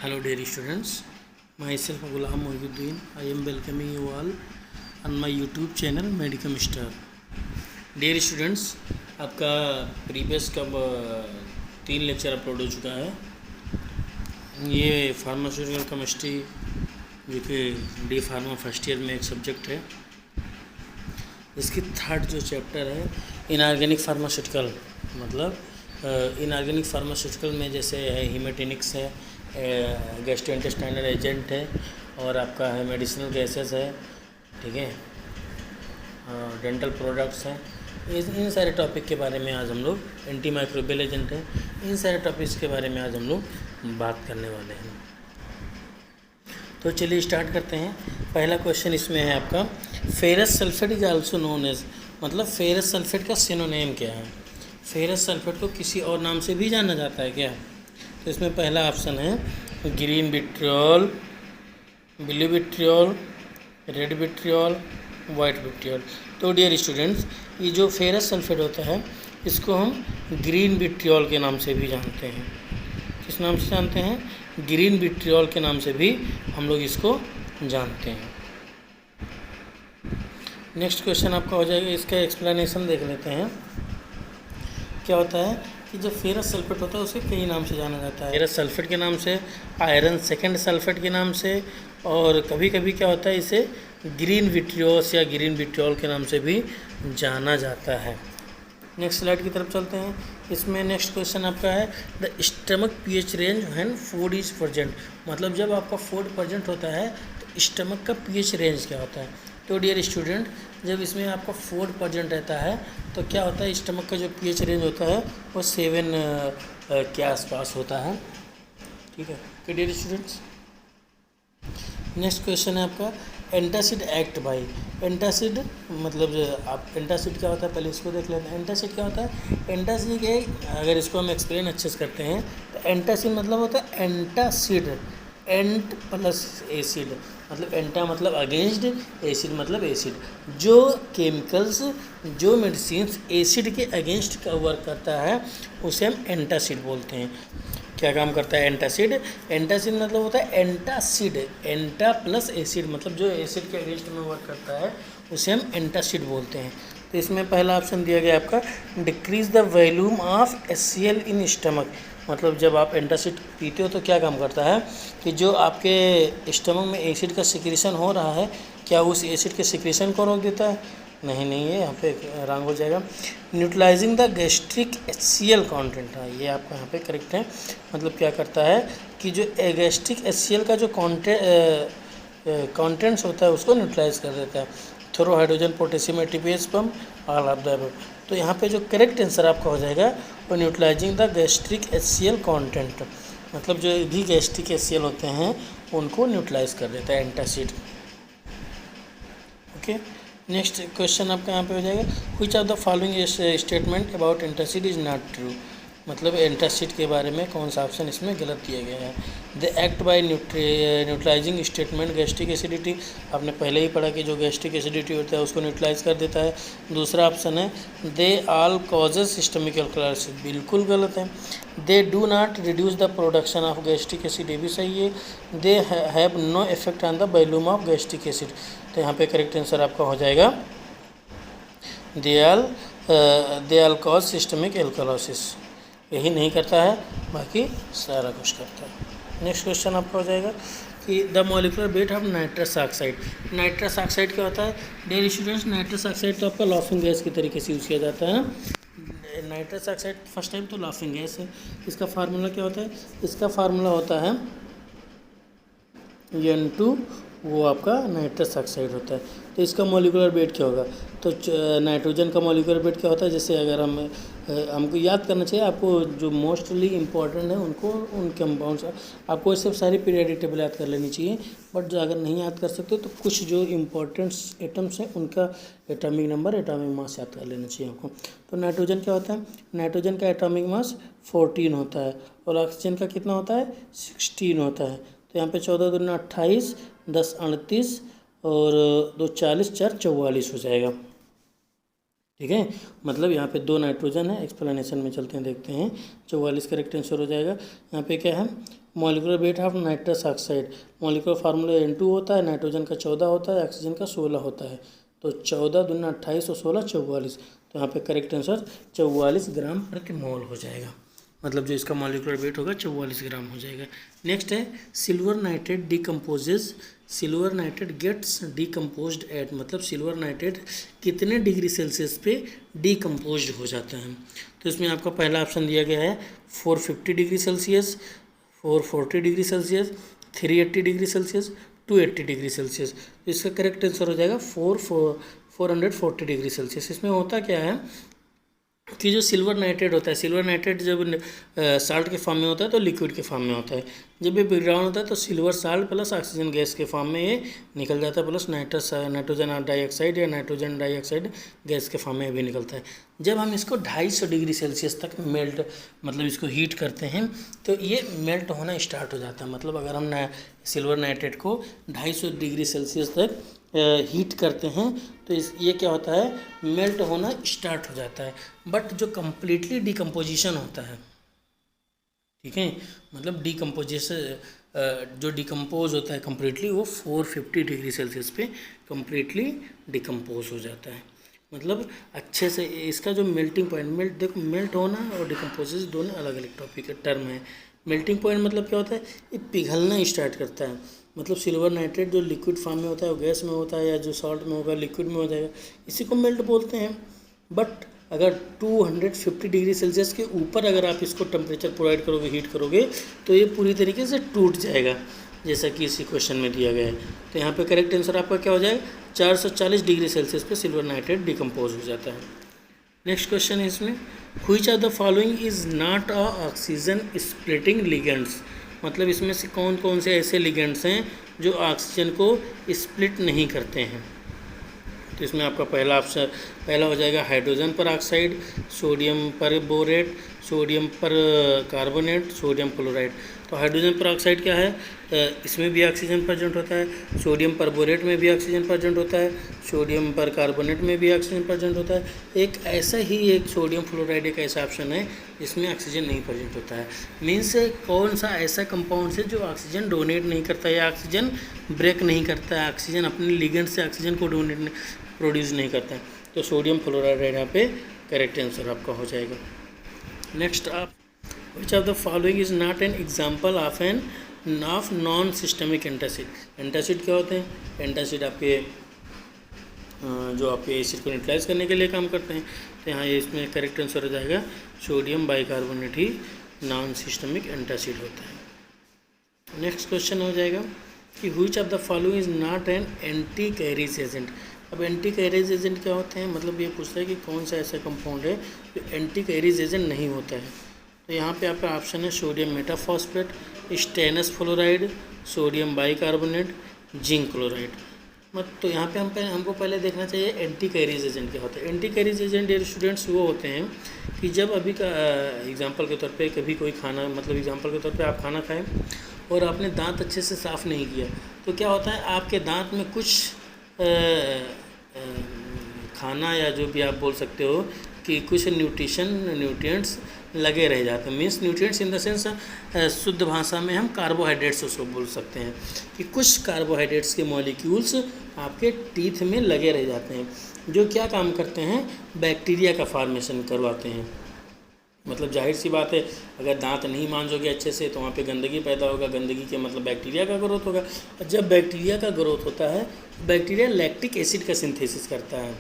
Hello dear students, myself Ghulam Mohiuddin. I am welcoming you all on my YouTube channel Medicum Star. Dear students, आपका previous कब 3 lecture upload हो चुका है। ये pharmaceutical chemistry जो कि डी फार्मा फर्स्ट ईयर में एक सब्जेक्ट है, इसकी थर्ड जो चैप्टर है इनऑर्गेनिक फार्मास्यूटिकल, मतलब इनऑर्गेनिक फार्मास्यूटिकल में जैसे है हीमेटेनिक्स है, गैस्ट्रोइंटेस्टाइनल एजेंट है और आपका है मेडिसिनल गैसेस है, ठीक है, डेंटल प्रोडक्ट्स हैं। इन सारे टॉपिक के बारे में आज हम लोग, एंटी माइक्रोबियल एजेंट है, इन सारे टॉपिक्स के बारे में आज हम लोग बात करने वाले हैं। तो चलिए स्टार्ट करते हैं। पहला क्वेश्चन इसमें है आपका, ferrous sulphate is also known as, मतलब फेरस सल्फेट का सिनोनिम क्या है। फेरस सल्फेट को किसी और नाम से भी जाना जाता है क्या? तो इसमें पहला ऑप्शन है green vitriol, blue vitriol, red vitriol, white vitriol. तो डियर स्टूडेंट्स, ये जो फेरस सल्फेट होता है इसको हम ग्रीन विट्रियोल के नाम से भी जानते हैं। किस नाम से जानते हैं? ग्रीन विट्रियोल के नाम से भी हम लोग इसको जानते हैं। नेक्स्ट क्वेश्चन आपका हो जाएगा, इसका एक्सप्लेनेशन देख लेते हैं। क्या होता है कि जो फेरस सल्फेट होता है उसे कई नाम से जाना जाता है। फेरस सल्फेट के नाम से, आयरन सेकेंड सल्फेट के नाम से, और कभी कभी क्या होता है इसे ग्रीन विट्रियोस या ग्रीन विट्रियोल के नाम से भी जाना जाता है। नेक्स्ट स्लाइड की तरफ चलते हैं। इसमें नेक्स्ट क्वेश्चन आपका है, the stomach pH range when food is present, मतलब जब आपका फूड प्रेजेंट होता है तो स्टमक का पीएच रेंज क्या होता है। तो डियर स्टूडेंट, जब इसमें आपका फूड प्रेजेंट रहता है तो क्या होता है, स्टमक का जो पीएच रेंज होता है वो 7 के आसपास होता है, ठीक है डियर स्टूडेंट्स। नेक्स्ट क्वेश्चन है आपका, एंटासिड एक्ट बाई, एंटासिड मतलब आप एंटासिड क्या होता है पहले इसको देख लेते हैं। एंटासिड क्या होता है? एंटासिड के अगर इसको हम एक्सप्लेन अच्छे से करते हैं तो एंटासिड मतलब होता है एंटासिड, एंट प्लस एसिड, मतलब एंटा मतलब अगेंस्ट, एसिड मतलब एसिड। जो केमिकल्स, जो मेडिसिन्स एसिड के अगेंस्ट का वर्क करता है उसे हम एंटासिड बोलते हैं। क्या काम करता है एंटासिड? एंटासिड मतलब होता है एंटासिड, एंटा प्लस एसिड, मतलब जो एसिड के अगेंस्ट में वर्क करता है उसे हम एंटासिड बोलते हैं। तो इसमें पहला ऑप्शन दिया गया आपका, decrease the volume of HCl in stomach, मतलब जब आप एंटासिड पीते हो तो क्या काम करता है कि जो आपके स्टमक में एसिड का सिक्रीशन हो रहा है, क्या उस एसिड के सिक्रीशन को रोक देता है? नहीं है, यहाँ पे रॉन्ग हो जाएगा। Neutralising the gastric HCl content, हाँ ये आपका यहाँ पे करेक्ट है। मतलब क्या करता है कि जो गैस्ट्रिक HCl का जो कंटेंट्स होता है उसको न्यूट्रलाइज कर देता है through hydrogen potassium ATPase pump all of the above. तो यहाँ पे जो करेक्ट आंसर आपका हो जाएगा वो neutralising the gastric HCl content, मतलब जो भी गैस्ट्रिक HCl होते हैं उनको न्यूट्रलाइज कर देता है एंटासिड। ओके, नेक्स्ट क्वेश्चन आपका यहाँ पे हो जाएगा, which of the following statement about antacid is not true, मतलब एंटासिड के बारे में कौन सा ऑप्शन इसमें गलत दिया गया है। The act by neutralising statement gastric acidity, आपने पहले ही पढ़ा कि जो गैस्ट्रिक एसिडिटी होता है उसको न्यूट्रलाइज कर देता है। दूसरा ऑप्शन है they all causes systemic alkalosis, बिल्कुल गलत है। They do not reduce the production of gastric acid, ये भी सही है। They have no effect on the volume of gastric acid, तो यहाँ पे करेक्ट आंसर आपका हो जाएगा they all cause systemic alkalosis, यही नहीं करता है, बाकी सारा कुछ करता है। नेक्स्ट क्वेश्चन आपका हो जाएगा कि the molecular weight of nitrous oxide, nitrous oxide क्या होता है डियर स्टूडेंट्स? नाइट्रस ऑक्साइड तो आपका लाफिंग गैस की तरीके से यूज़ किया जाता है। नाइट्रस ऑक्साइड फर्स्ट टाइम तो लाफिंग गैस है। इसका फार्मूला क्या होता है? इसका फार्मूला होता है N2, वो आपका नाइट्रस ऑक्साइड होता है। तो इसका मॉलिक्यूलर वेट क्या होगा? तो नाइट्रोजन का मॉलिक्यूलर वेट क्या होता है? जैसे अगर हमको याद करना चाहिए, आपको जो मोस्टली इंपॉर्टेंट है उनको, उन कंपाउंड्स, आपको सिर्फ सारी पीरियोडिक टेबल याद कर लेनी चाहिए, बट जो अगर नहीं याद कर सकते तो कुछ जो इम्पोर्टेंट्स एटम्स हैं उनका एटॉमिक नंबर, एटॉमिक मास याद कर लेना चाहिए आपको। तो नाइट्रोजन क्या होता है? नाइट्रोजन का एटॉमिक मास 14 होता है और ऑक्सीजन का कितना होता है? 16 होता है। तो यहाँ पे 14 दूनी 28, 10 38 और 2 40, 4 44 हो जाएगा, ठीक है। मतलब यहाँ पे 2 नाइट्रोजन है। एक्सप्लेनेशन में चलते हैं, देखते हैं। 44 करेक्ट आंसर हो जाएगा। यहाँ पे क्या है? Molecular weight of nitrous oxide, molecular formula N2 होता है, नाइट्रोजन का 14 होता है, ऑक्सीजन का 16 होता है। तो 14 दूना 28 और 16 44। तो यहाँ पे करेक्ट आंसर 44 ग्राम प्रति मोल हो जाएगा, मतलब जो इसका मॉलिक्यूलर वेट होगा 44 ग्राम हो जाएगा। नेक्स्ट है silver nitrate decomposes, silver nitrate gets decomposed at, मतलब सिल्वर नाइट्रेट कितने डिग्री सेल्सियस पे डिकम्पोज हो जाता है। तो इसमें आपका पहला ऑप्शन दिया गया है 450 degree Celsius, 440 degree Celsius, 380 degree Celsius, 280 degree Celsius. तो इसका करेक्ट आंसर हो जाएगा 440 डिग्री सेल्सियस। इसमें होता क्या है कि जो सिल्वर नाइट्रेट होता है, सिल्वर नाइट्रेट जब साल्ट के फॉर्म में होता है तो लिक्विड के फॉर्म में होता है। जब ये ब्रेकडाउन होता है तो silver salt plus oxygen gas के फॉर्म में ये निकल जाता है, प्लस नाइट्रोजन डाइऑक्साइड या नाइट्रोजन डाइऑक्साइड गैस के फॉर्म में भी निकलता है। जब हम इसको 250 डिग्री सेल्सियस तक मेल्ट, मतलब इसको हीट करते हैं तो ये मेल्ट होना स्टार्ट हो जाता है। मतलब अगर हम सिल्वर नाइट्रेट को 250 डिग्री सेल्सियस तक हीट करते हैं तो ये क्या होता है, मेल्ट होना स्टार्ट हो जाता है। बट जो कम्प्लीटली डिकम्पोजिशन होता है, ठीक है, मतलब डिकम्पोजिशन जो डिकम्पोज होता है कम्प्लीटली, वो 450 डिग्री सेल्सियस पे कम्प्लीटली डिकम्पोज हो जाता है। मतलब अच्छे से इसका जो मेल्टिंग पॉइंट, देखो मेल्ट होना और डिकम्पोजिशन दोनों अलग अलग टॉपिक टर्म है। मेल्टिंग पॉइंट मतलब क्या होता है, ये पिघलना स्टार्ट करता है। मतलब सिल्वर नाइट्रेट जो लिक्विड फॉर्म में होता है वो गैस में होता है, या जो सॉल्ट में होगा लिक्विड में हो जाएगा, इसी को मेल्ट बोलते हैं। बट अगर 250 डिग्री सेल्सियस के ऊपर अगर आप इसको टेम्परेचर प्रोवाइड करोगे, हीट करोगे, तो ये पूरी तरीके से टूट जाएगा, जैसा कि इसी क्वेश्चन में दिया गया है। तो यहाँ पे करेक्ट आंसर आपका क्या हो जाएगा, 440 डिग्री सेल्सियस पे सिल्वर नाइट्रेट डिकम्पोज हो जाता है। नेक्स्ट क्वेश्चन है इसमें, which of the following is not a oxygen splitting ligands, मतलब इसमें से कौन कौन से ऐसे लिगेंड्स हैं जो ऑक्सीजन को स्प्लिट नहीं करते हैं। तो इसमें आपका पहला हो जाएगा हाइड्रोजन पर ऑक्साइड, सोडियम पर बोरेट, सोडियम पर कार्बोनेट, सोडियम क्लोराइड। तो हाइड्रोजन पर ऑक्साइड क्या है, इसमें भी ऑक्सीजन प्रेजेंट होता है, सोडियम पर बोरेट में भी ऑक्सीजन प्रेजेंट होता है, सोडियम पर कार्बोनेट में भी ऑक्सीजन प्रेजेंट होता है। एक सोडियम फ्लोराइड एक ऐसा ऑप्शन है जिसमें ऑक्सीजन नहीं प्रेजेंट होता है। मीन्स कौन सा ऐसा कंपाउंड है जो ऑक्सीजन डोनेट नहीं करता या ऑक्सीजन ब्रेक नहीं करता है, ऑक्सीजन अपने लिगेंड से ऑक्सीजन को प्रोड्यूस नहीं करता है। तो सोडियम फ्लोराइड यहाँ पे करेक्ट आंसर आपका हो जाएगा। नेक्स्ट आप, which of the following is not an example of non systemic antacid. Antacid क्या होते हैं, एंटासिड आपके जो आपके एसिड को न्यूट्रलाइज करने के लिए काम करते हैं। तो यहाँ ये इसमें करेक्ट आंसर हो जाएगा सोडियम बाइकार्बोनेट ही नॉन सिस्टमिक एंटासिड होता है। नेक्स्ट क्वेश्चन हो जाएगा कि which of the following is not an anti caries agent. अब एंटी कैरीज एजेंट क्या होते हैं, मतलब ये पूछता है कि कौन सा ऐसा कंपाउंड है जो एंटी कैरीज एजेंट नहीं होता है। तो यहाँ पे आपका ऑप्शन है sodium metaphosphate, stannous fluoride, sodium bicarbonate, zinc chloride. तो यहाँ पे हमको पहले देखना चाहिए एंटी कैरीज एजेंट क्या होता है। Anti caries agent dear students वो होते हैं कि जब अभी का एग्जांपल के तौर पे कभी कोई खाना, मतलब एग्जांपल के तौर पे आप खाना खाएं और आपने दांत अच्छे से साफ़ नहीं किया, तो क्या होता है आपके दांत में कुछ खाना या जो भी आप बोल सकते हो कि कुछ न्यूट्रिएंट्स लगे रह जाते हैं। Means nutrients in the sense शुद्ध भाषा में हम कार्बोहाइड्रेट्स उसको बोल सकते हैं कि कुछ कार्बोहाइड्रेट्स के मॉलिक्यूल्स आपके टीथ में लगे रह जाते हैं, जो क्या काम करते हैं, बैक्टीरिया का फॉर्मेशन करवाते हैं। मतलब जाहिर सी बात है, अगर दांत नहीं मांजोगे अच्छे से तो वहाँ पे गंदगी पैदा होगा, गंदगी के मतलब बैक्टीरिया का ग्रोथ होगा, और जब बैक्टीरिया का ग्रोथ होता है, बैक्टीरिया लैक्टिक एसिड का सिंथेसिस करता है।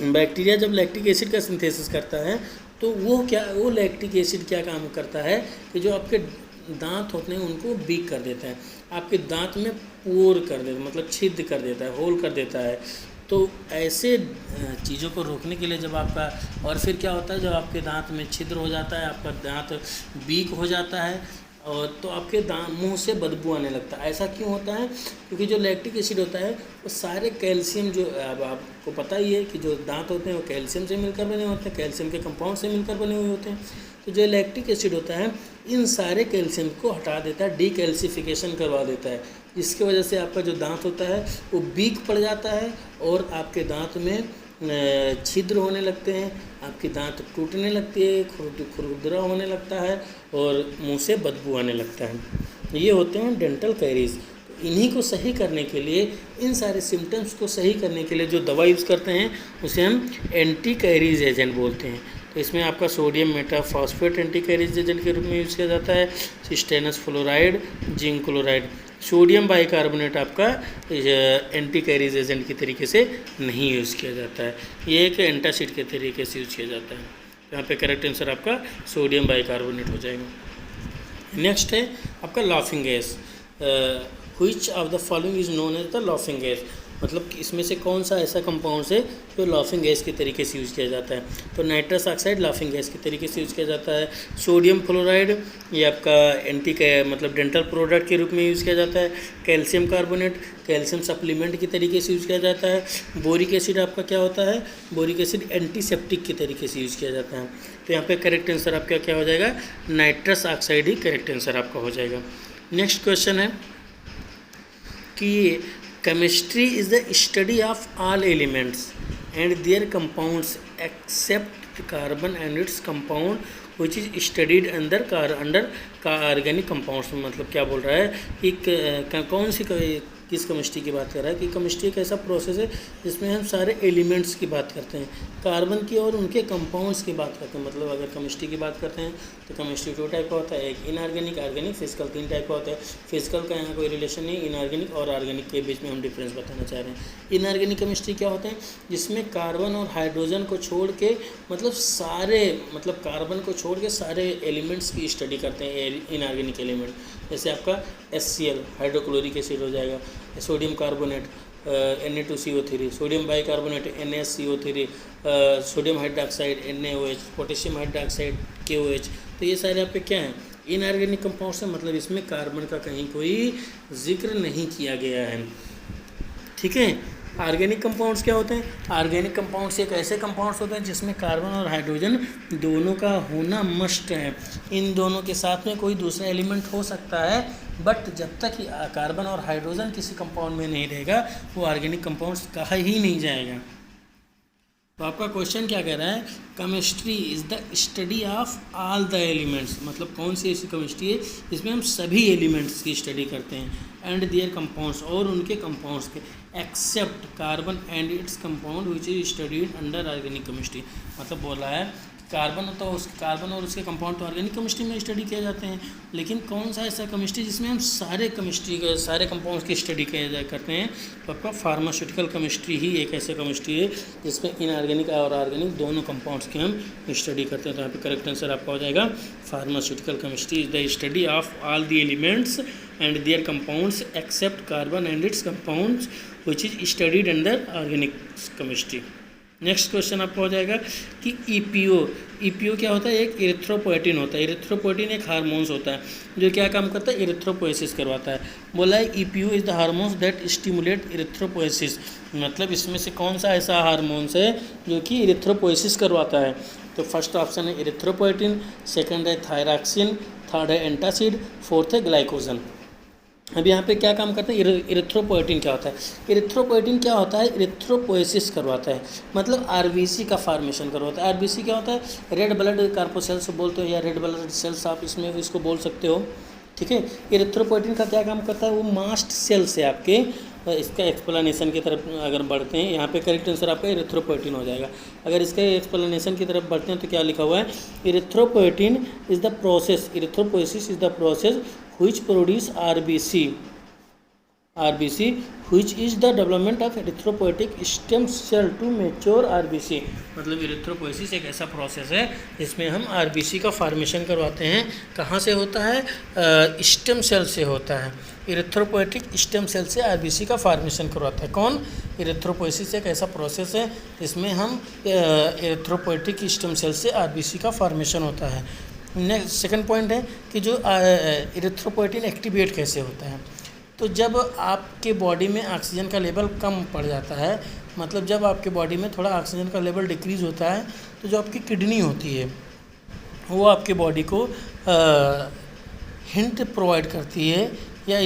बैक्टीरिया जब लैक्टिक एसिड का सिंथेसिस करता है तो वो लैक्टिक एसिड क्या काम करता है कि जो आपके दांत होते हैं उनको वीक कर देता है, आपके दांत में पोर कर देता है, मतलब छिद्र कर देता है, होल कर देता है। तो ऐसे चीज़ों को रोकने के लिए जब आपका, और फिर क्या होता है जब आपके दांत में छिद्र हो जाता है, आपका दांत वीक हो जाता है, और तो आपके मुंह से बदबू आने लगता है। ऐसा क्यों होता है, क्योंकि जो लैक्टिक एसिड होता है वो सारे कैल्शियम, जो अब आपको पता ही है कि जो दांत होते हैं वो कैल्शियम से मिलकर बने होते हैं, कैल्शियम के कंपाउंड से मिलकर बने हुए होते हैं। तो जो लैक्टिक एसिड होता है इन सारे कैल्शियम को हटा देता है, डीकैल्सिफिकेशन करवा देता है, जिसकी वजह से आपका जो दांत होता है वो वीक पड़ जाता है और आपके दांत में छिद्र होने लगते हैं, आपकी दांत टूटने लगती है, खुरदरा होने लगता है और मुंह से बदबू आने लगता है। ये होते हैं डेंटल कैरीज। इन्हीं को सही करने के लिए, इन सारे सिम्टम्स को सही करने के लिए जो दवा यूज़ करते हैं उसे हम एंटी कैरीज एजेंट बोलते हैं। तो इसमें आपका sodium metaphosphate anti caries agent के रूप में यूज़ किया जाता है, stannous fluoride, zinc chloride. Sodium bicarbonate आपका एंटी कैरीज एजेंट की तरीके से नहीं यूज़ किया जाता है, ये एक एंटासिड के तरीके से यूज़ किया जाता है। यहाँ पे करेक्ट आंसर आपका सोडियम बाइकार्बोनेट हो जाएगा। नेक्स्ट है आपका laughing gas. Which of the following is known as the laughing gas, मतलब इसमें से कौन सा ऐसा कंपाउंड है जो लाफिंग गैस के तरीके से यूज़ किया जाता है। तो नाइट्रस ऑक्साइड लाफिंग गैस के तरीके से यूज़ किया जाता है। सोडियम फ्लोराइड ये आपका मतलब डेंटल प्रोडक्ट के रूप में यूज़ किया जाता है। कैल्शियम कार्बोनेट कैल्शियम सप्लीमेंट के तरीके से यूज़ किया जाता है। बोरिक एसिड आपका क्या होता है, बोरिक एसिड एंटीसेप्टिक के तरीके से यूज़ किया जाता है। तो यहाँ पे करेक्ट आंसर आपका क्या हो जाएगा, नाइट्रस ऑक्साइड ही करेक्ट आंसर आपका हो जाएगा। नेक्स्ट क्वेश्चन है कि chemistry is the study of all elements and their compounds except carbon and its compound which is studied under organic compounds। मतलब क्या बोल रहा है कि कौन सी किस केमिस्ट्री की बात कर रहा है कि केमिस्ट्री एक ऐसा प्रोसेस है जिसमें हम सारे एलिमेंट्स की बात करते हैं, कार्बन की और उनके कंपाउंड्स की बात करते हैं। मतलब अगर केमिस्ट्री की बात करते हैं तो केमिस्ट्री 2 टाइप का होता है, एक इनऑर्गेनिक, ऑर्गेनिक, फिजिकल 3 टाइप का होता है। फिजिकल का यहाँ कोई रिलेशन नहीं, इनऑर्गेनिक और ऑर्गेनिक के बीच में हम डिफरेंस बताना चाह रहे हैं। इनऑर्गेनिक केमिस्ट्री क्या होता है, जिसमें कार्बन और हाइड्रोजन को छोड़ के मतलब कार्बन को छोड़ के सारे एलिमेंट्स की स्टडी करते हैं इनऑर्गेनिक एलिमेंट। जैसे आपका HCl हाइड्रोक्लोरिक एसिड हो जाएगा, sodium carbonate Na2CO3, sodium bicarbonate NaCO3, sodium hydroxide NaOH, potassium hydroxide KOH। तो ये सारे आप पे क्या हैं, इनऑर्गेनिक कंपाउंड्स हैं, मतलब इसमें कार्बन का कहीं कोई जिक्र नहीं किया गया है। ठीक है। ऑर्गेनिक कंपाउंड्स क्या होते हैं, ऑर्गेनिक कंपाउंड्स एक ऐसे कंपाउंड्स होते हैं जिसमें कार्बन और हाइड्रोजन दोनों का होना मस्ट है। इन दोनों के साथ में कोई दूसरा एलिमेंट हो सकता है, बट जब तक कार्बन और हाइड्रोजन किसी कंपाउंड में नहीं रहेगा वो ऑर्गेनिक कंपाउंड्स कहा ही नहीं जाएगा। तो आपका क्वेश्चन क्या कह रहा है, chemistry is the study of all the elements, मतलब कौन सी ऐसी केमिस्ट्री है जिसमें हम सभी एलिमेंट्स की स्टडी करते हैं, एंड देयर कंपाउंड्स और उनके कंपाउंड्स के, except carbon and its compound which is studied under organic chemistry. मतलब बोल रहा है कार्बन और उसके कंपाउंड तो ऑर्गेनिक केमिस्ट्री में स्टडी किए जाते हैं, लेकिन कौन सा ऐसा केमिस्ट्री जिसमें हम सारे कंपाउंड्स की स्टडी करते हैं। तो आपका फार्मास्यूटिकल केमिस्ट्री ही एक ऐसे केमिस्ट्री है जिसमें इनऑर्गेनिक और ऑर्गेनिक दोनों कंपाउंड्स की हम स्टडी करते हैं। तो यहाँ पे करेक्ट आंसर आपका हो जाएगा pharmaceutical chemistry is the study of all the elements and their compounds except carbon and its compounds which is studied under organic chemistry. Next question आपका हो जाएगा कि ईपीओ क्या होता है, एक इरिथ्रोपोएटिन होता है। इरिथ्रोपोएटिन एक हार्मोन्स होता है जो क्या काम करता है, इरिथ्रोपोएसिस करवाता है। बोला है EPO is the hormones that stimulate erythropoiesis, मतलब इसमें से कौन सा ऐसा हार्मोन्स है जो कि इरिथ्रोपोएसिस करवाता है। तो फर्स्ट ऑप्शन है इरिथ्रोपोएटिन, सेकंड है थायरॉक्सिन, थर्ड है एंटासिड, फोर्थ है ग्लाइकोजन। अब यहाँ पे क्या काम करते हैं, इरिथ्रोपोएटिन क्या होता है, इरिथ्रोपोएटिन क्या होता है, इरिथ्रोपोएसिस करवाता है, मतलब आरबीसी का फॉर्मेशन करवाता है। आरबीसी क्या होता है, रेड ब्लड कार्पोसेल्स बोलते हो या रेड ब्लड सेल्स आप इसमें इसको बोल सकते हो। ठीक है। इरिथ्रोपोएटिन का क्या काम करता है, वो मास्ट सेल से आपके इसका एक्सप्लेनेशन की तरफ अगर बढ़ते हैं, यहाँ पे करेक्ट आंसर आपका इरिथ्रोपोएटिन हो जाएगा। अगर इसके एक्सप्लेनेशन की तरफ बढ़ते हैं तो क्या लिखा हुआ है, erythropoietin is the process, erythropoiesis is the process which produce RBC which is the development of erythropoietic stem cell to mature RBC। मतलब इरिथ्रोपोएसिस एक ऐसा प्रोसेस है जिसमें हम RBC का फॉर्मेशन करवाते हैं। कहाँ से होता है, स्टेम सेल से होता है। इरिथ्रोपोएटिक स्टेम सेल से RBC का फॉर्मेशन करवाता है कौन, इरिथ्रोपोएसिस एक ऐसा प्रोसेस है जिसमें हम इरिथ्रोपोएटिक स्टेम सेल से RBC का फॉर्मेशन होता है। नेक्स्ट सेकंड पॉइंट है कि जो इरिथ्रोपोएटिन एक्टिवेट कैसे होता है, तो जब आपके बॉडी में ऑक्सीजन का लेवल कम पड़ जाता है, मतलब जब आपके बॉडी में थोड़ा ऑक्सीजन का लेवल डिक्रीज़ होता है, तो जो आपकी किडनी होती है वो आपके बॉडी को हिंट प्रोवाइड करती है या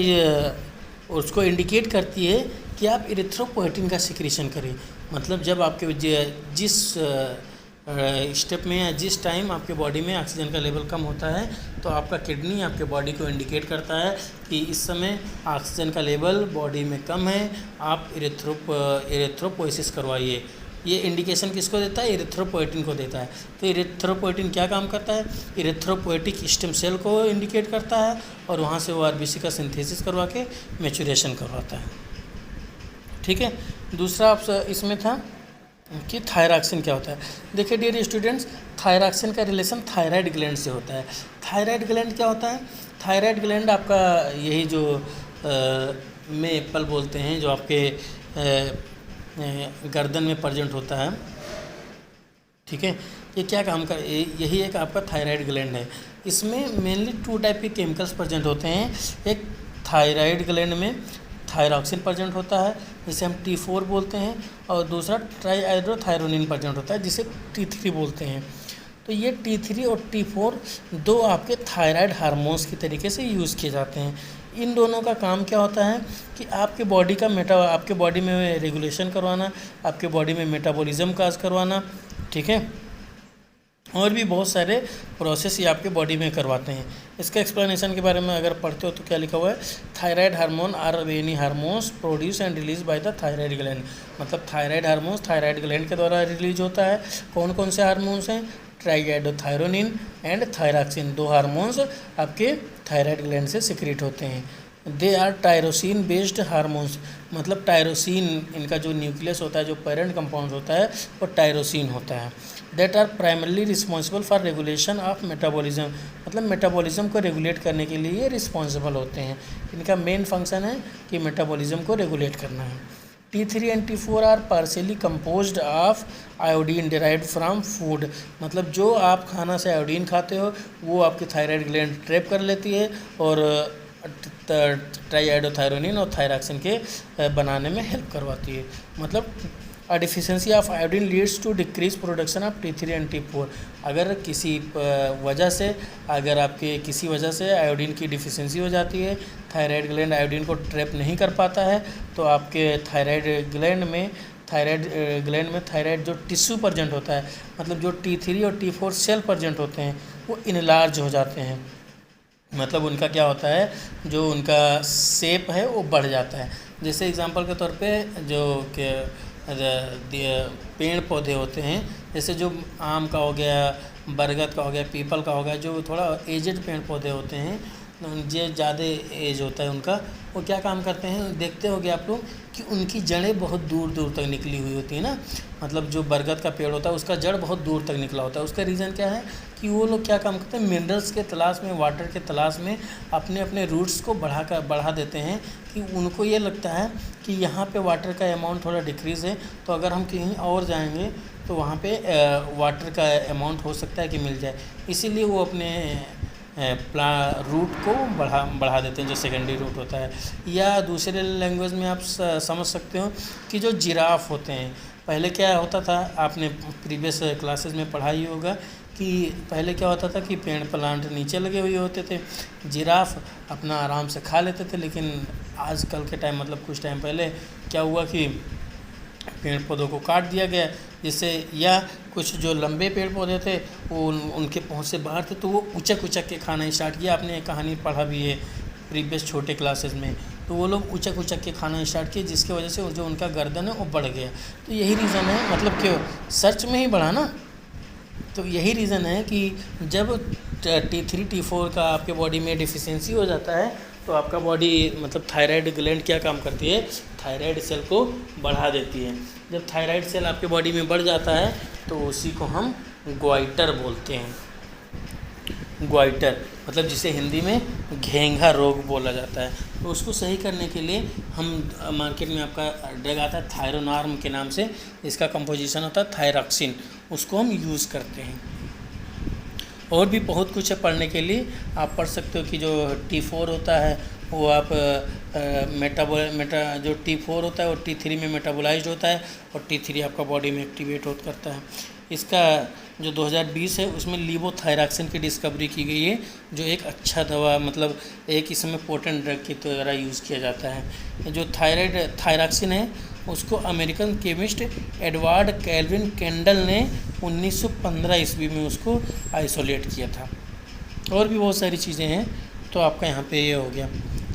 उसको इंडिकेट करती है कि आप इरिथ्रोपोएटिन का सिक्रीशन करें। मतलब जब आपके जिस स्टेप में या जिस टाइम आपके बॉडी में ऑक्सीजन का लेवल कम होता है तो आपका किडनी आपके बॉडी को इंडिकेट करता है कि इस समय ऑक्सीजन का लेवल बॉडी में कम है, आप इरेथ्रोपोइसिस करवाइए। ये इंडिकेशन किसको देता है? इरेथ्रोपोएटिन को देता है। तो इरेथ्रोपोएटिन क्या काम करता है? इरेथ्रोपोएटिक स्टेम सेल को इंडिकेट करता है और वहाँ से वो आरबीसी का सिंथेसिस करवा के मैच्योरेशन करवाता है। ठीक है। दूसरा ऑप्शन इसमें था कि थायरॉक्सिन क्या होता है। देखिए डियर स्टूडेंट्स, थायरॉक्सिन का रिलेशन थायराइड ग्लैंड से होता है। थायराइड ग्लैंड क्या होता है? थायराइड ग्लैंड आपका यही जो में एप्पल बोलते हैं, जो आपके गर्दन में प्रेजेंट होता है। ठीक है। ये क्या काम कर, यही एक आपका थायराइड ग्लैंड है। इसमें मेनली 2 टाइप के केमिकल्स प्रेजेंट होते हैं। एक थायराइड ग्लैंड में थायरॉक्सिन प्रेजेंट होता है जिसे हम T4 बोलते हैं, और दूसरा ट्राईहाइड्रोथायरोनिन प्रेजेंट होता है जिसे T3 बोलते हैं। तो ये T3 और T4 दो आपके थायराइड हार्मोन्स की तरीके से यूज़ किए जाते हैं। इन दोनों का काम क्या होता है कि आपके बॉडी में रेगुलेशन करवाना, आपके बॉडी में मेटाबॉलिज्म काज करवाना। ठीक है। और भी बहुत सारे प्रोसेस ये आपके बॉडी में करवाते हैं। इसका एक्सप्लेनेशन के बारे में अगर पढ़ते हो तो क्या लिखा हुआ है? Thyroid hormone are any hormones produce and release by the thyroid gland. मतलब थायराइड हार्मोन्स थायराइड ग्लैंड के द्वारा रिलीज होता है। कौन कौन से हार्मोन्स हैं? ट्राईहाइड्रोथायरोनिन एंड थायरॉक्सिन, 2 हार्मोन्स आपके थायराइड ग्लैंड से सिक्रेट होते हैं। They are tyrosine based hormones. मतलब टायरोसिन, इनका जो न्यूक्लियस होता है, जो पेरेंट कंपाउंड होता है, वो टायरोसिन होता है। That are primarily responsible for regulation of metabolism. मतलब मेटाबॉलिज्म को रेगुलेट करने के लिए ये रिस्पॉन्सिबल होते हैं। इनका मेन फंक्शन है कि मेटाबॉलिज्म को रेगुलेट करना है। T3 and T4 are partially composed of iodine derived from food. मतलब जो आप खाना से आयोडीन खाते हो वो आपकी थायराइड ग्लैंड ट्रैप कर लेती है और ट्राईहाइड्रोथायरोनिन और थायरॉक्सिन के बनाने में हेल्प करवाती है। मतलब A deficiency of iodine leads to decreased production of T3 and T4। अगर किसी वजह से आयोडीन की डिफिशियंसी हो जाती है, थायराइड ग्लैंड आयोडीन को ट्रैप नहीं कर पाता है, तो आपके थायराइड ग्लैंड में थायराइड जो टिश्यू प्रेजेंट होता है, मतलब जो T3 और T4 सेल प्रेजेंट होते हैं, वो इनलार्ज हो जाते हैं। मतलब उनका क्या होता है, जो उनका शेप है वो बढ़ जाता है। जैसे एग्जांपल के तौर पे जो कि पेड़ पौधे होते हैं, जैसे जो आम का हो गया, बरगद का हो गया, पीपल का हो गया, जो थोड़ा एजेड पेड़ पौधे होते हैं, जो ज़्यादा एज होता है उनका, वो क्या काम करते हैं, देखते होंगे आप लोग कि उनकी जड़ें बहुत दूर दूर तक निकली हुई होती है ना। मतलब जो बरगद का पेड़ होता है उसका जड़ बहुत दूर तक निकला होता है। उसका रीज़न क्या है कि वो लोग क्या काम करते हैं, मिनरल्स के तलाश में, वाटर के तलाश में अपने अपने रूट्स को बढ़ा देते हैं कि उनको ये लगता है कि यहाँ पे वाटर का अमाउंट थोड़ा डिक्रीज़ है, तो अगर हम कहीं और जाएंगे तो वहाँ पे वाटर का अमाउंट हो सकता है कि मिल जाए। इसीलिए वो अपने रूट को बढ़ा देते हैं, जो सेकेंडरी रूट होता है। या दूसरे लैंग्वेज में आप समझ सकते हो कि जो जिराफ होते हैं, पहले क्या होता था, आपने प्रीवियस क्लासेस में पढ़ा ही होगा कि पहले क्या होता था कि पेड़ प्लांट नीचे लगे हुए होते थे, जिराफ अपना आराम से खा लेते थे। लेकिन आजकल के टाइम, मतलब कुछ टाइम पहले क्या हुआ कि पेड़ पौधों को काट दिया गया, जिससे या कुछ जो लंबे पेड़ पौधे थे वो उनके पहुंच से बाहर थे, तो वो उचक के खाना स्टार्ट किया। आपने कहानी पढ़ा भी है प्रीवियस छोटे क्लासेस में। तो वो लोग उचक के खाना स्टार्ट किए, जिसकी वजह से जो उनका गर्दन है वो बढ़ गया। तो यही रीज़न है, मतलब क्यों सर्च में ही बढ़ा ना। तो यही रीज़न है कि जब T3 T4 का आपके बॉडी में डिफिशियंसी हो जाता है तो आपका बॉडी, मतलब थायराइड ग्लैंड क्या काम करती है, थायराइड सेल को बढ़ा देती है। जब थायराइड सेल आपके बॉडी में बढ़ जाता है तो उसी को हम ग्वाइटर बोलते हैं। ग्वाइटर मतलब जिसे हिंदी में घेंघा रोग बोला जाता है। तो उसको सही करने के लिए हम मार्केट में आपका ड्रग आता है थायरोनॉर्म के नाम से, इसका कंपोजिशन होता है थायरॉक्सिन, उसको हम यूज़ करते हैं। और भी बहुत कुछ है पढ़ने के लिए, आप पढ़ सकते हो कि जो T4 होता है वो आप जो T4 होता है वो T3 में मेटाबोलाइज्ड होता है और T3 आपका बॉडी में एक्टिवेट करता है। इसका जो 2020 है उसमें लीवोथायरॉक्सिन की डिस्कवरी की गई है, जो एक अच्छा दवा मतलब एक इसमें पोटेंट ड्रग की तरह यूज़ किया जाता है। जो थायरॉक्सिन है उसको American chemist Edward Calvin Kendall ने 1915 ईस्वी में उसको आइसोलेट किया था। और भी बहुत सारी चीज़ें हैं, तो आपका यहाँ पे ये हो गया।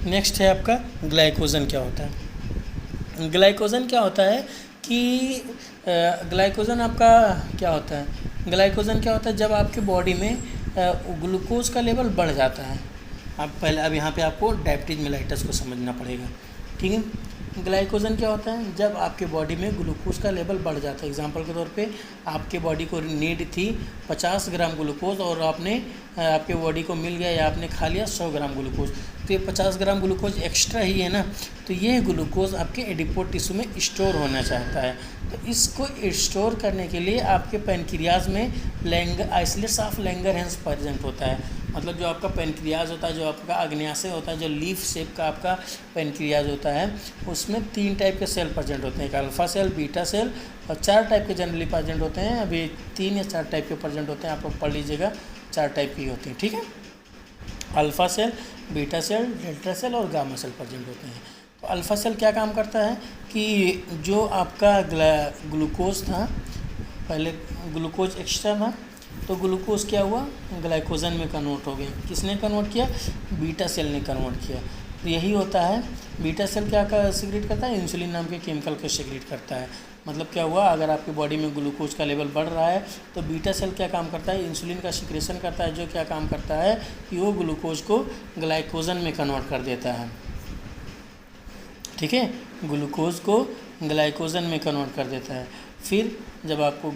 नेक्स्ट है आपका ग्लाइकोजन क्या होता है। ग्लाइकोजन क्या होता है कि ग्लाइकोजन आपका क्या होता है, ग्लाइकोजन क्या होता है जब आपके बॉडी में ग्लूकोज का लेवल बढ़ जाता है। अब यहाँ पे आपको डायबिटीज मेलाइटस को समझना पड़ेगा, ठीक है। ग्लाइकोजन क्या होता है जब आपके बॉडी में ग्लूकोज का लेवल बढ़ जाता है। एग्जांपल के तौर पे आपके बॉडी को नीड थी 50 ग्राम ग्लूकोज और आपके बॉडी को मिल गया या आपने खा लिया 100 ग्राम ग्लूकोज, तो ये 50 ग्राम ग्लूकोज एक्स्ट्रा ही है ना, तो ये ग्लूकोज आपके एडिपोज टिश्यू में स्टोर होना चाहता है। तो इसको स्टोर करने के लिए आपके पैनक्रियाज में आइसोलेट्स ऑफ लैंगरहैंस प्रेजेंट होता है। मतलब जो आपका पैनक्रियाज होता है, जो आपका अग्न्याशय होता है, जो लीफ शेप का आपका पैनक्रियाज होता है, उसमें 3 टाइप के सेल प्रेजेंट होते हैं, एक अल्फा सेल, बीटा सेल और 4 टाइप के जनरली प्रेजेंट होते हैं। अभी 3 या 4 टाइप के प्रेजेंट होते हैं, आप लोग पढ़ लीजिएगा, 4 टाइप की होती हैं, ठीक है। Alpha cell, beta cell, delta cell और गामा सेल प्रेजेंट होते हैं। तो अल्फा सेल क्या काम करता है कि जो आपका ग्लूकोज था, पहले ग्लूकोज एक्स्ट्रा था, तो ग्लूकोज क्या हुआ ग्लाइकोजन में कन्वर्ट हो गया। किसने कन्वर्ट किया, बीटा सेल ने कन्वर्ट किया। तो यही होता है, बीटा सेल क्या सिक्रेट करता है, इंसुलिन नाम के केमिकल को सिक्रेट करता है। मतलब क्या हुआ, अगर आपकी बॉडी में ग्लूकोज का लेवल बढ़ रहा है तो बीटा सेल क्या काम करता है, इंसुलिन का सिक्रेशन करता है, जो क्या काम करता है कि वो ग्लूकोज को ग्लाइकोजन में कन्वर्ट कर देता है, ठीक है, ग्लूकोज को ग्लाइकोजन में कन्वर्ट कर देता है। फिर जब आपको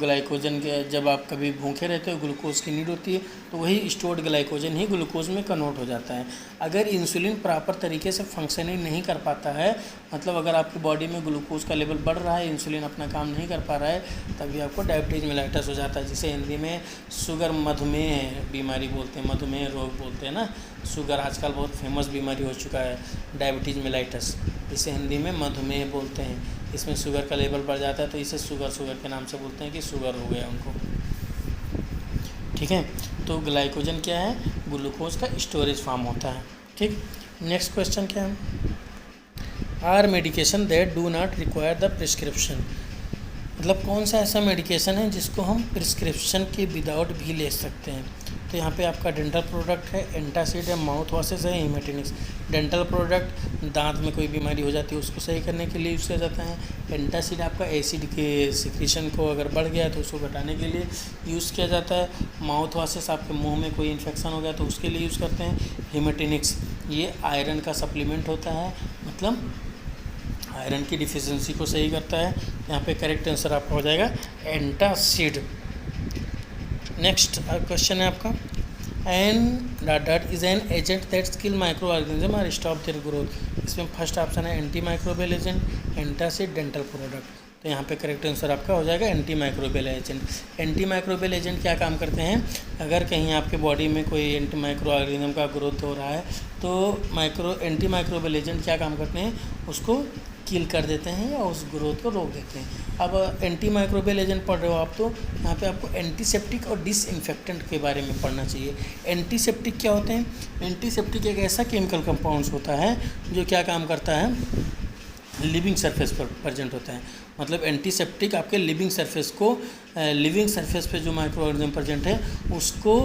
जब आप कभी भूखे रहते हो, ग्लूकोज की नीड होती है, तो वही स्टोर्ड ग्लाइकोजन ही ग्लूकोज में कन्वर्ट हो जाता है। अगर इंसुलिन प्रॉपर तरीके से फंक्शनिंग नहीं कर पाता है, मतलब अगर आपकी बॉडी में ग्लूकोज का लेवल बढ़ रहा है, इंसुलिन अपना काम नहीं कर पा रहा है, तभी आपको डायबिटीज मेलाइटस हो जाता है, जिसे हिंदी में शुगर मधुमेह बीमारी बोलते हैं, मधुमेह रोग बोलते हैं ना। शुगर आजकल बहुत फेमस बीमारी हो चुका है, डायबिटीज मेलाइटस, इसे हिंदी में मधुमेह बोलते हैं। इसमें शुगर का लेवल बढ़ जाता है, तो इसे शुगर के नाम से बोलते हैं कि शुगर हो गया उनको, ठीक है। तो ग्लाइकोजन क्या है, ग्लूकोज का स्टोरेज फॉर्म होता है, ठीक। नेक्स्ट क्वेश्चन क्या है, are medication that do not require the prescription. मतलब कौन सा ऐसा मेडिकेशन है जिसको हम प्रिस्क्रिप्शन के विदाउट भी ले सकते हैं। तो यहाँ पे आपका डेंटल प्रोडक्ट है, एंटासिड है, माउथ वॉशेस है, हेमेटिनिक्स। डेंटल प्रोडक्ट दांत में कोई बीमारी हो जाती है उसको सही करने के लिए यूज़ किया जाता है। एंटासिड आपका एसिड के सिक्रीशन को अगर बढ़ गया है तो उसको घटाने के लिए यूज़ किया जाता है। माउथ वॉशेस आपके मुंह में कोई इन्फेक्शन हो गया तो उसके लिए यूज़ करते हैं। हेमेटिनिक्स ये आयरन का सप्लीमेंट होता है, मतलब आयरन की डिफिशियंसी को सही करता है। यहाँ पे करेक्ट आंसर आपका हो जाएगा एंटासिड। नेक्स्ट क्वेश्चन है आपका, dot is an agent that kill micro organism और स्टॉप देयर ग्रोथ। इसमें फर्स्ट ऑप्शन है anti microbial agent, antacid, dental product. तो यहाँ पे करेक्ट आंसर आपका हो जाएगा anti microbial agent. Anti microbial agent क्या काम करते हैं, अगर कहीं आपके बॉडी में कोई एंटी माइक्रो ऑर्गेनिज्म का ग्रोथ हो रहा है तो एंटी माइक्रोबियल एजेंट क्या काम करते हैं, उसको किल कर देते हैं या उस ग्रोथ को रोक देते हैं। अब एंटी माइक्रोबियल एजेंट पढ़ रहे हो आप, तो यहाँ पे आपको एंटीसेप्टिक और डिसइंफेक्टेंट के बारे में पढ़ना चाहिए। एंटीसेप्टिक क्या होते हैं, एंटीसेप्टिक एक ऐसा केमिकल कंपाउंड्स होता है जो क्या काम करता है, लिविंग सरफेस पर प्रेजेंट होता है। मतलब एंटीसेप्टिक आपके लिविंग सरफेस पे जो माइक्रो ऑर्गेनिज्म प्रेजेंट है उसको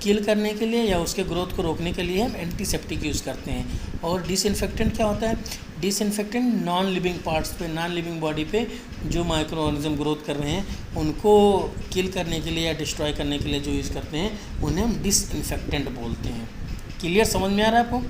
किल करने के लिए या उसके ग्रोथ को रोकने के लिए हम एंटीसेप्टिक यूज़ करते हैं। और डिसइंफेक्टेंट क्या होता है, डिसइंफेक्टेंट नॉन लिविंग पार्ट्स पे, नॉन लिविंग बॉडी पे जो माइक्रो ऑर्गेनिज्म ग्रोथ कर रहे हैं उनको किल करने के लिए या डिस्ट्रॉय करने के लिए जो यूज़ करते हैं उन्हें हम डिसइंफेक्टेंट बोलते हैं। क्लियर, समझ में आ रहा है आपको,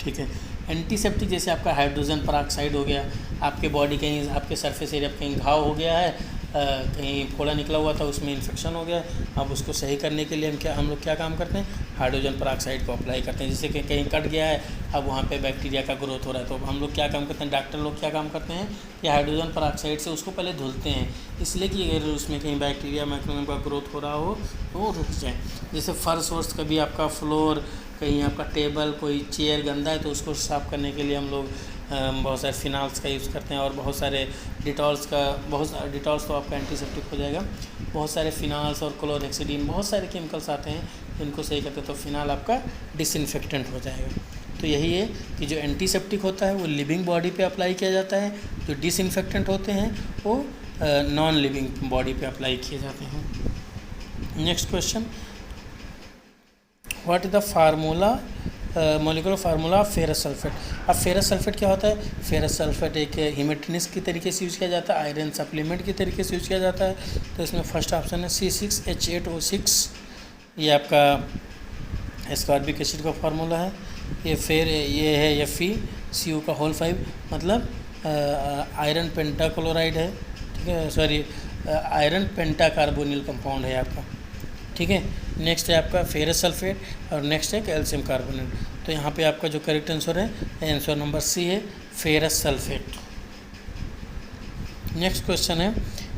ठीक है। एंटीसेप्टिक जैसे आपका हाइड्रोजन पेरोक्साइड हो गया, आपके बॉडी कहीं आपके सरफेस एरिया पर कहीं घाव हो गया है, कहीं फोड़ा निकला हुआ था उसमें इन्फेक्शन हो गया, अब उसको सही करने के लिए हम लोग क्या काम करते हैं, हाइड्रोजन पेरोक्साइड को अप्लाई करते हैं। जैसे कि कहीं कट गया है, अब वहाँ पे बैक्टीरिया का ग्रोथ हो रहा है, तो हम लोग क्या काम करते हैं, डॉक्टर लोग क्या काम करते हैं कि हाइड्रोजन पेरोक्साइड से उसको पहले धुलते हैं, इसलिए कि अगर उसमें कहीं बैक्टीरिया माइक्रोनियम का ग्रोथ हो रहा हो तो वो रुक जाए। जैसे फर्श वर्श कभी आपका फ्लोर, कहीं आपका टेबल, कोई चेयर गंदा है तो उसको साफ़ करने के लिए हम लोग बहुत सारे फिनाल्स का यूज़ करते हैं और बहुत सारे डिटॉल्स तो आपका एंटीसेप्टिक हो जाएगा। बहुत सारे फिनाल्स और क्लोरहेक्सिडीन बहुत सारे केमिकल्स आते हैं जिनको सही करते हैं, तो फिनाल आपका डिसइंफेक्टेंट हो जाएगा। तो यही है कि जो एंटीसेप्टिक होता है वो लिविंग बॉडी पे अप्लाई किया जाता है, जो डिसइंफेक्टेंट होते हैं वो नॉन लिविंग बॉडी पे अप्लाई किए जाते हैं। Next question, what is the formula molecular formula of ferrous sulphate. अब फेरस सल्फेट क्या होता है? फेरस सल्फेट एक हेमेटिनिस की तरीके से यूज़ किया जाता है, आयरन सप्लीमेंट की तरीके से यूज़ किया जाता है। तो इसमें फर्स्ट ऑप्शन है C6H8O6, ये आपका एस्कॉर्बिक एसिड का फार्मूला है। ये है FeCO का होल 5, मतलब आयरन पेंटाक्लोराइड है, ठीक है, सॉरी आयरन पेंटाकार्बोनिल कंपाउंड है आपका, ठीक है। नेक्स्ट है आपका फेरस सल्फेट और नेक्स्ट है कैल्शियम कार्बोनेट। तो यहाँ पे आपका जो करेक्ट आंसर है आंसर नंबर C है, फेरस सल्फेट। नेक्स्ट क्वेश्चन है,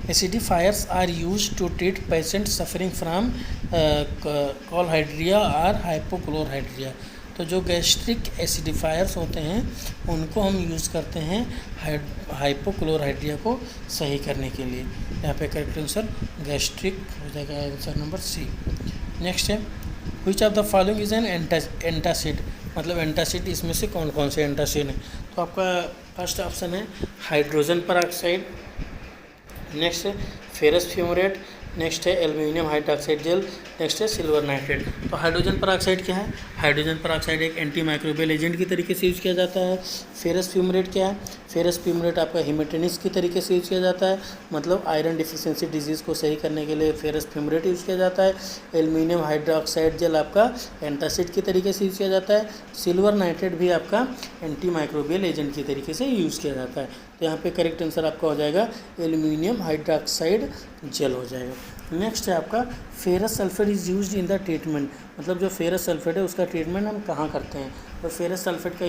acidifiers are use to treat patient suffering from achlorhydria और हाइपोक्लोरहाइड्रिया। तो जो गैस्ट्रिक एसिडिफायर्स होते हैं उनको हम यूज़ करते हैं हाइपोक्लोरहाइड्रिया को सही करने के लिए। यहाँ पे करेक्ट आंसर गैस्ट्रिक हो जाएगा, आंसर नंबर C। नेक्स्ट है, which of the following is an antacid, मतलब एंटासिड इसमें से कौन कौन से एंटासिड हैं? तो आपका फर्स्ट ऑप्शन है हाइड्रोजन परऑक्साइड, नेक्स्ट है फेरस फ्यूमरेट, नेक्स्ट है एल्यूमिनियम हाइड्रोक्साइड जेल, नेक्स्ट है सिल्वर नाइट्रेट। तो हाइड्रोजन परऑक्साइड क्या है? हाइड्रोजन परऑक्साइड एक एंटी माइक्रोबियल एजेंट की तरीके से यूज़ किया जाता है। फेरस फ्यूमरेट क्या है? फेरस फ्यूमरेट आपका हेमेटिनिस की तरीके से यूज़ किया जाता है, मतलब आयरन डिफिशियंसी डिजीज़ को सही करने के लिए फेरस फ्यूमरेट यूज़ किया जाता है। एल्यूमिनियम हाइड्रोक्साइड जेल आपका एंटासिड की तरीके से यूज़ किया जाता है। सिल्वर नाइट्रेट भी आपका एंटी माइक्रोबियल एजेंट की तरीके से यूज़ किया जाता है। तो यहाँ पे करेक्ट आंसर आपका हो जाएगा एल्यूमिनियम हाइड्रोक्साइड जेल हो जाएगा। नेक्स्ट है आपका ferrous sulphate is used in the treatment, मतलब जो फेरस सल्फेट है उसका ट्रीटमेंट हम कहाँ करते हैं? तो फेरस सल्फेट का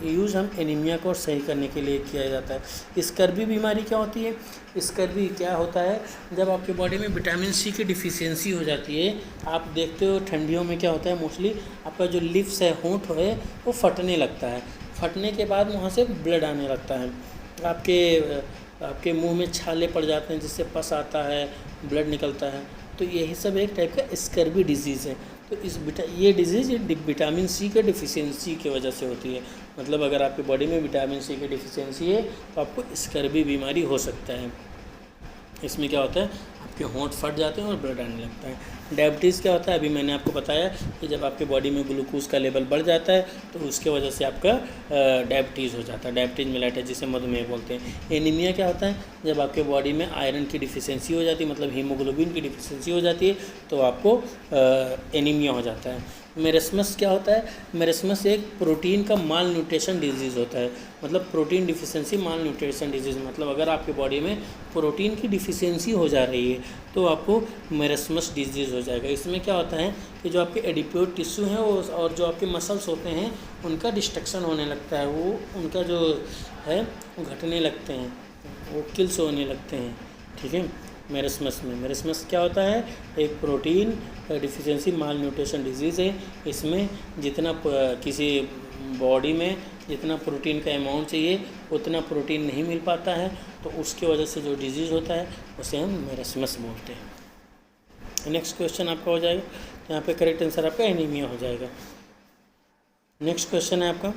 यूज़ हम एनीमिया को सही करने के लिए किया जाता है। स्कर्वी बीमारी क्या होती है? स्कर्वी क्या होता है? जब आपके बॉडी में विटामिन C की डिफिशियंसी हो जाती है। आप देखते हो ठंडियों में क्या होता है, मोस्टली आपका जो लिप्स है, होंठ है, वो फटने लगता है। फटने के बाद वहाँ से ब्लड आने लगता है, आपके मुंह में छाले पड़ जाते हैं जिससे पस आता है, ब्लड निकलता है। तो यही सब एक टाइप का स्कर्वी डिजीज़ है। तो ये डिजीज़ विटामिन C के डिफिशियंसी की वजह से होती है। मतलब अगर आपकी बॉडी में विटामिन C की डिफिशियंसी है तो आपको स्कर्वी बीमारी हो सकता है। इसमें क्या होता है, आपके होंठ फट जाते हैं और ब्लड आने लगता है। डायबिटीज़ क्या होता है, अभी मैंने आपको बताया कि जब आपके बॉडी में ग्लूकोज का लेवल बढ़ जाता है तो उसके वजह से आपका डायबिटीज़ हो जाता है, डायबिटीज़ मेलाइटिस जिसे मधुमेह बोलते हैं। एनीमिया क्या होता है, जब आपके बॉडी में आयरन की डिफिशियंसी हो जाती है, मतलब हीमोग्लोबिन की डिफिशियंसी हो जाती है, तो आपको एनीमिया हो जाता है। मेरेस्मस क्या होता है? मेरेस्मस एक प्रोटीन का माल न्यूट्रिशन डिजीज़ होता है, मतलब प्रोटीन डिफिशियंसी माल न्यूट्रिशन डिजीज़, मतलब अगर आपके बॉडी में प्रोटीन की डिफिशियंसी हो जा रही है तो आपको मेरेस्मस डिजीज़ हो जाएगा। इसमें क्या होता है कि जो आपके एडिपोइड टिश्यू हैं और जो आपके मसल्स होते हैं उनका डिस्ट्रक्शन होने लगता है, वो उनका जो है वो घटने लगते हैं, वो किल्स होने लगते हैं, ठीक है। मेरेस्मस क्या होता है? एक प्रोटीन डिफिशियंसी माल न्यूट्रिशन डिजीज़ है। इसमें जितना किसी बॉडी में जितना प्रोटीन का अमाउंट चाहिए उतना प्रोटीन नहीं मिल पाता है, तो उसके वजह से जो डिजीज़ होता है उसे हम मेरेस्मस बोलते हैं। नेक्स्ट क्वेश्चन आपका हो जाएगा, यहाँ पे करेक्ट आंसर आपका एनीमिया हो जाएगा। नेक्स्ट क्वेश्चन है आपका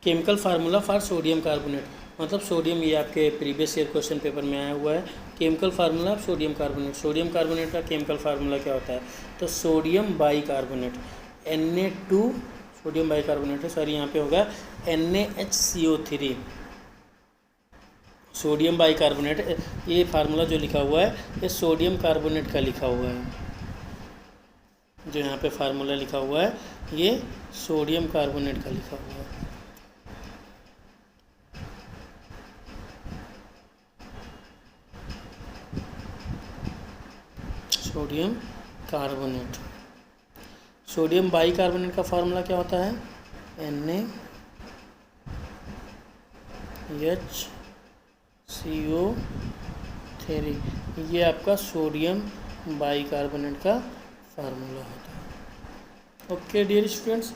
chemical formula for sodium carbonate, मतलब सोडियम, ये आपके प्रीवियस ईयर क्वेश्चन पेपर में आया हुआ है। Chemical formula of sodium carbonate, sodium carbonate का केमिकल फार्मूला क्या होता है? तो sodium bicarbonate, Na2 sodium bicarbonate है, सॉरी यहाँ पे होगा NaHCO3 सोडियम बाइकार्बोनेट। ये फार्मूला जो लिखा हुआ है ये सोडियम कार्बोनेट का लिखा हुआ है, जो यहाँ पे फार्मूला लिखा हुआ है ये सोडियम कार्बोनेट का लिखा हुआ है। सोडियम कार्बोनेट, सोडियम बाइकार्बोनेट का फार्मूला क्या होता है? NaHCO3, ये आपका सोडियम बाइकार्बोनेट का फार्मूला होता है। Okay dear students,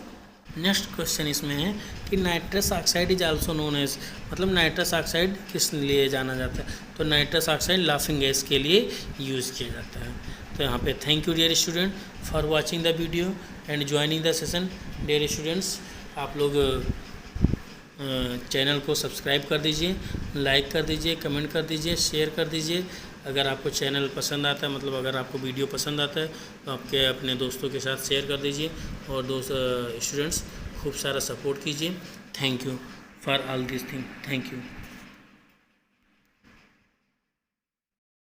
next question इसमें है कि nitrous oxide is also known as, मतलब नाइट्रस ऑक्साइड किस लिए जाना जाता है, तो नाइट्रस ऑक्साइड लाफिंग गैस के लिए यूज़ किया जाता है। तो यहाँ पे thank you dear student for watching the video and joining the session. Dear students, आप लोग चैनल को सब्सक्राइब कर दीजिए, लाइक कर दीजिए, कमेंट कर दीजिए, शेयर कर दीजिए। अगर आपको चैनल पसंद आता है, मतलब अगर आपको वीडियो पसंद आता है तो आपके अपने दोस्तों के साथ शेयर कर दीजिए और दोस्त स्टूडेंट्स खूब सारा सपोर्ट कीजिए। Thank you for all this thing. Thank you.